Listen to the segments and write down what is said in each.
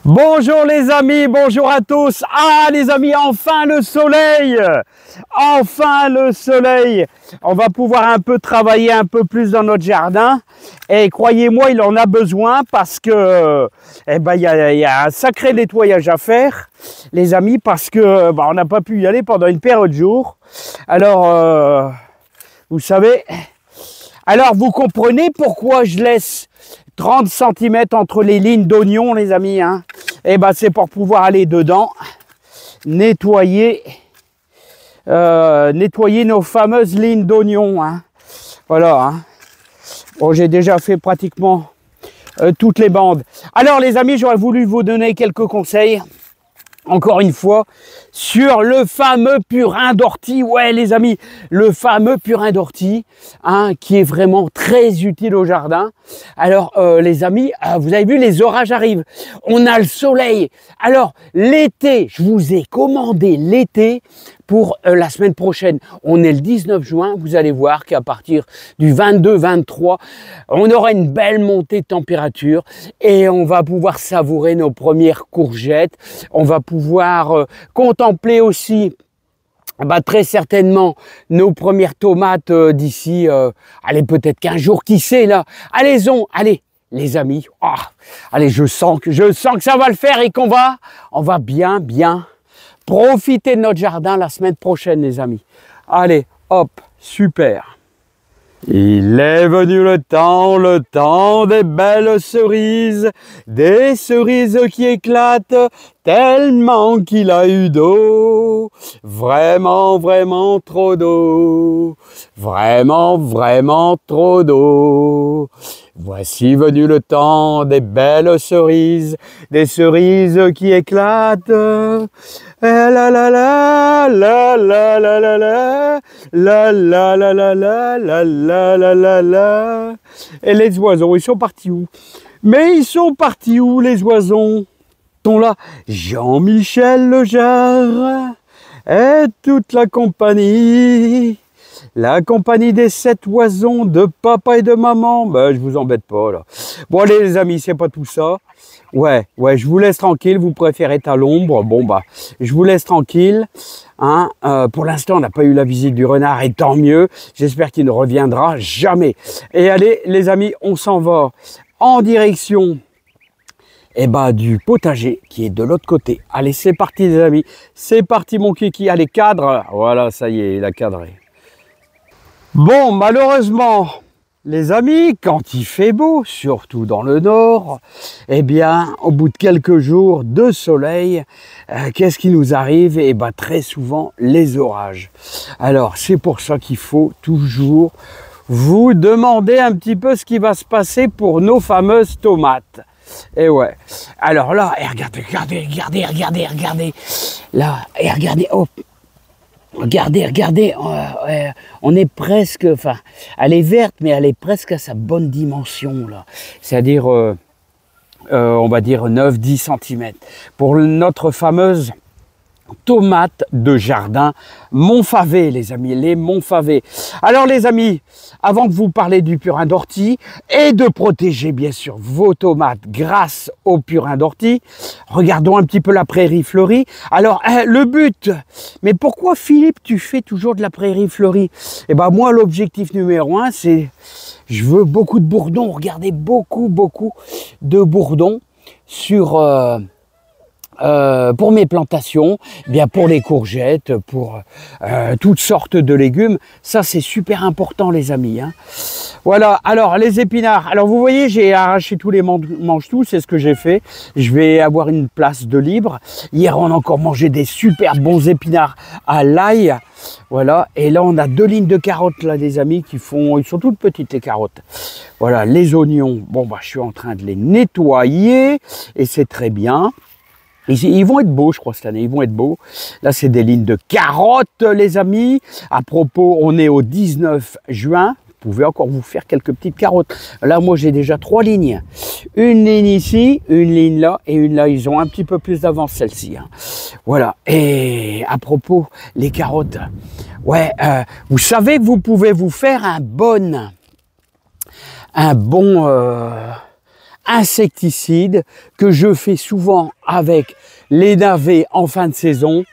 Bonjour les amis, bonjour à tous. Ah les amis, enfin le soleil. Enfin le soleil. On va pouvoir un peu travailler un peu plus dans notre jardin. Et croyez-moi, il en a besoin parce que il y a un sacré nettoyage à faire, les amis, parce que on n'a pas pu y aller pendant une période de jours. Alors, vous savez, alors vous comprenez pourquoi je laisse 30 cm entre les lignes d'oignons, les amis, hein. Et c'est pour pouvoir aller dedans, nettoyer nos fameuses lignes d'oignons, hein. Voilà, hein. Bon, j'ai déjà fait pratiquement toutes les bandes. Alors les amis, j'aurais voulu vous donner quelques conseils, encore une fois, sur le fameux purin d'ortie. Ouais les amis, le fameux purin d'ortie, hein, qui est vraiment très utile au jardin. Alors les amis, vous avez vu, les orages arrivent, on a le soleil. Alors l'été, je vous ai commandé l'été pour la semaine prochaine. On est le 19 juin, vous allez voir qu'à partir du 22-23, on aura une belle montée de température et on va pouvoir savourer nos premières courgettes. On va pouvoir contempler aussi très certainement nos premières tomates d'ici, allez, peut-être 15 jours, qui sait là. Allez les amis, allez, je sens que ça va le faire et on va bien profiter de notre jardin la semaine prochaine, les amis. Allez, hop, super. Il est venu le temps des belles cerises, des cerises qui éclatent tellement qu'il a eu d'eau, vraiment trop d'eau, vraiment trop d'eau. Voici venu le temps des belles cerises, des cerises qui éclatent. La la la la la la la la la la la la la la la la la. Et les oiseaux, ils sont partis où? Mais ils sont partis où les oiseaux? Ils sont là. Jean-Michel Legendre et toute la compagnie. La compagnie des 7 oiseaux de papa et de maman. Je vous embête pas là. Bon allez les amis, c'est pas tout ça. Ouais, je vous laisse tranquille, vous préférez être à l'ombre. Je vous laisse tranquille. Hein. Pour l'instant, on n'a pas eu la visite du renard et tant mieux. J'espère qu'il ne reviendra jamais. Et allez les amis, on s'en va en direction du potager qui est de l'autre côté. Allez, c'est parti les amis. C'est parti mon kiki. Allez, cadre. Voilà, ça y est, il a cadré. Bon, malheureusement, les amis, quand il fait beau, surtout dans le nord, au bout de quelques jours de soleil, qu'est-ce qui nous arrive? Très souvent, les orages. Alors, c'est pour ça qu'il faut toujours vous demander un petit peu ce qui va se passer pour nos fameuses tomates. Et ouais. Alors là, regardez. Là, et regardez, hop. Regardez, on est presque, elle est verte, mais elle est presque à sa bonne dimension, là. C'est-à-dire, on va dire 9-10 cm. Pour notre fameuse tomate de jardin Montfavet, les amis, les Montfavet. Alors les amis, avant de vous parler du purin d'ortie et de protéger bien sûr vos tomates grâce au purin d'ortie, regardons un petit peu la prairie fleurie. Alors le but, mais pourquoi Philippe tu fais toujours de la prairie fleurie? Moi l'objectif numéro 1 c'est, je veux beaucoup de bourdons, regardez beaucoup de bourdons sur... pour mes plantations, pour les courgettes, pour toutes sortes de légumes. Ça, c'est super important, les amis. Hein. Voilà, alors les épinards. Alors, vous voyez, j'ai arraché tous les mange-tout, c'est ce que j'ai fait. Je vais avoir une place de libre. Hier, on a encore mangé des super bons épinards à l'ail. Voilà, et là, on a 2 lignes de carottes, là, les amis, ils sont toutes petites, les carottes. Voilà, les oignons, je suis en train de les nettoyer, et c'est très bien. Ils vont être beaux, je crois, cette année. Ils vont être beaux. Là, c'est des lignes de carottes, les amis. À propos, on est au 19 juin. Vous pouvez encore vous faire quelques petites carottes. Là, moi, j'ai déjà 3 lignes. Une ligne ici, une ligne là et une là. Ils ont un petit peu plus d'avance, celle-ci. Hein. Voilà. Et à propos, les carottes. Ouais, vous savez que vous pouvez vous faire un bon insecticide que je fais souvent avec les navets en fin de saison,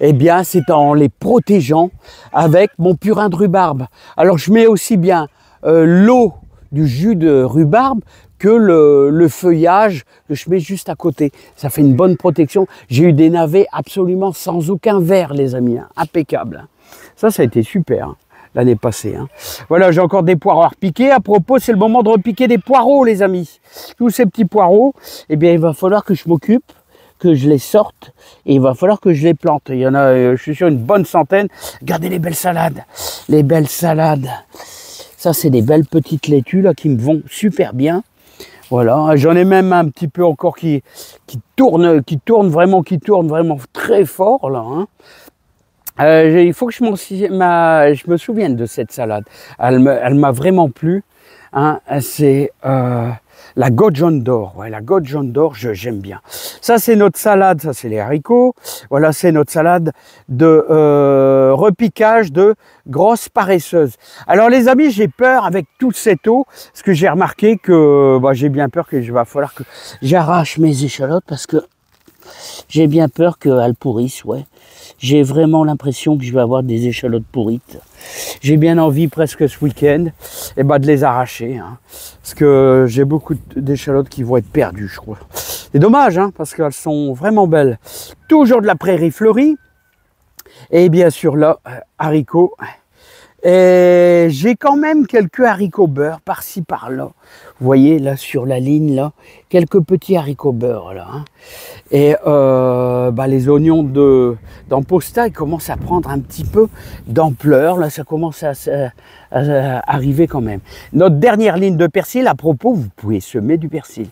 eh bien, c'est en les protégeant avec mon purin de rhubarbe. Alors, je mets aussi bien l'eau du jus de rhubarbe que le feuillage que je mets juste à côté. Ça fait une bonne protection. J'ai eu des navets absolument sans aucun verre, les amis, hein, impeccable. Ça a été super hein, l'année passée. Hein. Voilà, j'ai encore des poireaux à repiquer. À propos, c'est le moment de repiquer des poireaux, les amis. Tous ces petits poireaux, eh bien, il va falloir que je m'occupe, que je les sorte, et il va falloir que je les plante. Il y en a, je suis sûr, une bonne centaine. Regardez les belles salades. Les belles salades. Ça, c'est des belles petites laitues là, qui me vont super bien. Voilà, j'en ai même un petit peu encore qui tourne vraiment très fort là. Hein. Il faut que je me souvienne de cette salade. Elle m'a vraiment plu. Hein. C'est la Gojjon d'or. Ouais, la Gojjon d'or, j'aime bien. Ça, c'est notre salade. Ça, c'est les haricots. Voilà, c'est notre salade de repiquage de grosses paresseuses. Alors, les amis, j'ai peur avec toute cette eau, parce que j'ai remarqué que j'ai bien peur que va falloir que j'arrache mes échalotes, parce que j'ai bien peur qu'elles pourrissent, ouais. J'ai vraiment l'impression que je vais avoir des échalotes pourrites. J'ai bien envie presque ce week-end de les arracher. Hein, parce que j'ai beaucoup d'échalotes qui vont être perdues, je crois. C'est dommage, hein, parce qu'elles sont vraiment belles. Toujours de la prairie fleurie. Et bien sûr là, haricots. Et j'ai quand même quelques haricots beurre par-ci par-là. Vous voyez là sur la ligne là, quelques petits haricots beurre là. Hein. Et les oignons d'Amposta, ils commencent à prendre un petit peu d'ampleur. Là, ça commence à arriver quand même. Notre dernière ligne de persil, à propos, vous pouvez semer du persil.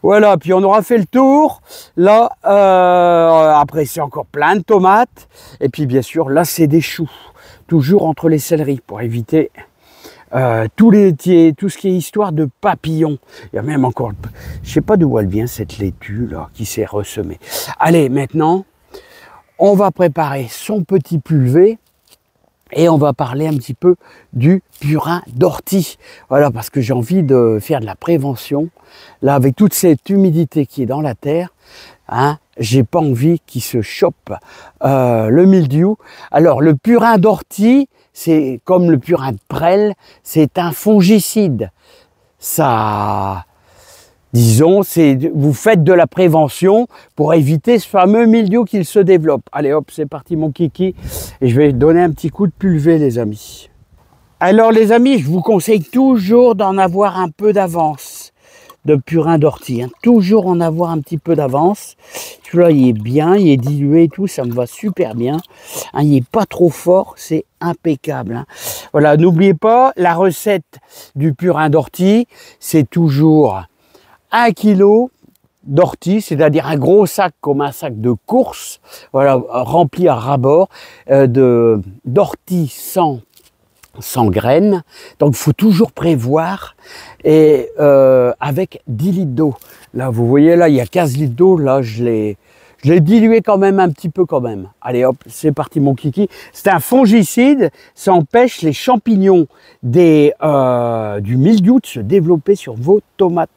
Voilà, puis on aura fait le tour. Là, après, c'est encore plein de tomates. Et puis, bien sûr, là, c'est des choux. Toujours entre les céleris pour éviter tout ce qui est histoire de papillons. Il y a même encore, je sais pas d'où elle vient cette laitue là qui s'est ressemée. Allez, maintenant, on va préparer son petit pulvé et on va parler un petit peu du purin d'ortie. Voilà, parce que j'ai envie de faire de la prévention. Là, avec toute cette humidité qui est dans la terre, hein, j'ai pas envie qu'il se chope le mildiou. Alors, le purin d'ortie, c'est comme le purin de prêle, c'est un fongicide. Ça, disons, vous faites de la prévention pour éviter ce fameux mildiou qu'il se développe. Allez hop, c'est parti mon kiki. Et je vais donner un petit coup de pulvé, les amis. Alors les amis, je vous conseille toujours d'en avoir un peu d'avance de purin d'ortie. Hein. Toujours en avoir un petit peu d'avance. Celui-là, il est bien, il est dilué et tout, ça me va super bien. Hein, il n'est pas trop fort, c'est impeccable. Hein. Voilà, n'oubliez pas, la recette du purin d'ortie, c'est toujours 1 kg d'ortie, c'est-à-dire un gros sac comme un sac de course, voilà, rempli à ras-bord d'ortie sans graines. Donc, il faut toujours prévoir et avec 10 litres d'eau. Là, vous voyez, là, il y a 15 litres d'eau. Là, je l'ai dilué quand même un petit peu quand même. Allez, hop, c'est parti, mon kiki. C'est un fongicide. Ça empêche les champignons du mildiou de se développer sur vos tomates.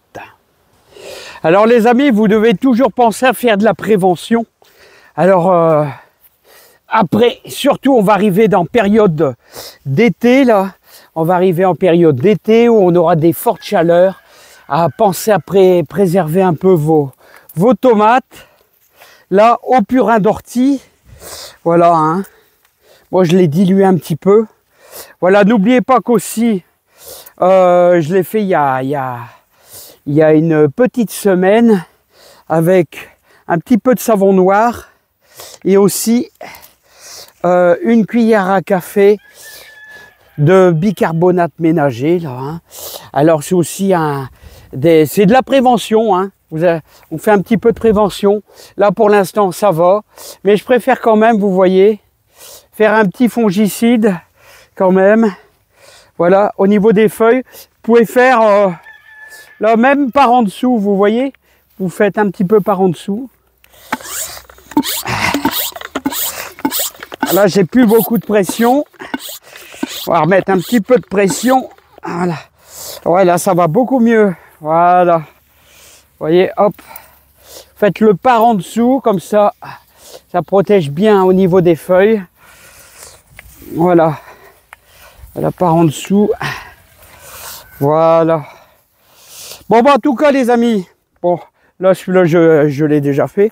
Alors, les amis, vous devez toujours penser à faire de la prévention. Alors, après, surtout, on va arriver dans période d'été, là. On va arriver en période d'été où on aura des fortes chaleurs. À penser à préserver un peu vos tomates. Là, au purin d'ortie. Voilà, hein. Moi, je l'ai dilué un petit peu. Voilà, n'oubliez pas qu'aussi, je l'ai fait il y a une petite semaine avec un petit peu de savon noir et aussi une cuillère à café de bicarbonate ménager là. Hein. Alors c'est aussi c'est de la prévention. Hein. On fait un petit peu de prévention. Là pour l'instant ça va, mais je préfère quand même, vous voyez, faire un petit fongicide quand même. Voilà, au niveau des feuilles, vous pouvez faire là même par en dessous, vous voyez, vous faites un petit peu par en dessous. Là, j'ai plus beaucoup de pression. On va remettre un petit peu de pression. Voilà. Ouais, là, ça va beaucoup mieux. Voilà. voyez, hop. Faites le par en dessous, comme ça, ça protège bien au niveau des feuilles. Voilà. La part en dessous. Voilà. Bon, bah, en tout cas, les amis, bon, là, celui-là, je l'ai déjà fait.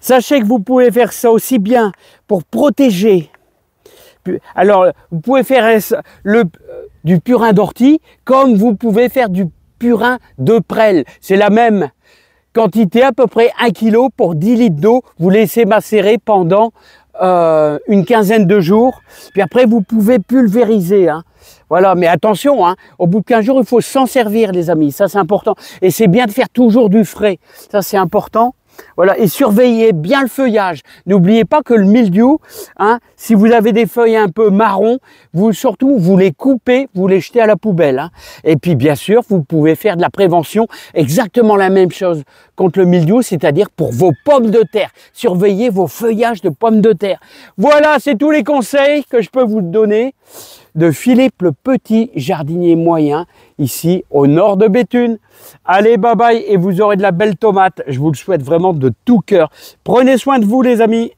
Sachez que vous pouvez faire ça aussi bien pour protéger. Alors, vous pouvez faire du purin d'ortie, comme vous pouvez faire du purin de prêle. C'est la même quantité, à peu près 1 kg pour 10 litres d'eau. Vous laissez macérer pendant une quinzaine de jours. Puis après, vous pouvez pulvériser. Hein. Voilà, mais attention, hein, au bout de 15 jours, il faut s'en servir, les amis. Ça, c'est important. Et c'est bien de faire toujours du frais. Ça, c'est important. Voilà, et surveillez bien le feuillage. N'oubliez pas que le mildiou, hein, si vous avez des feuilles un peu marron, vous les coupez, vous les jetez à la poubelle. Hein. Et puis bien sûr, vous pouvez faire de la prévention, exactement la même chose contre le mildiou, c'est-à-dire pour vos pommes de terre. Surveillez vos feuillages de pommes de terre. Voilà, c'est tous les conseils que je peux vous donner de Philippe le petit jardinier moyen, ici au nord de Béthune. Allez, bye bye, et vous aurez de la belle tomate. Je vous le souhaite vraiment de tout cœur. Prenez soin de vous, les amis.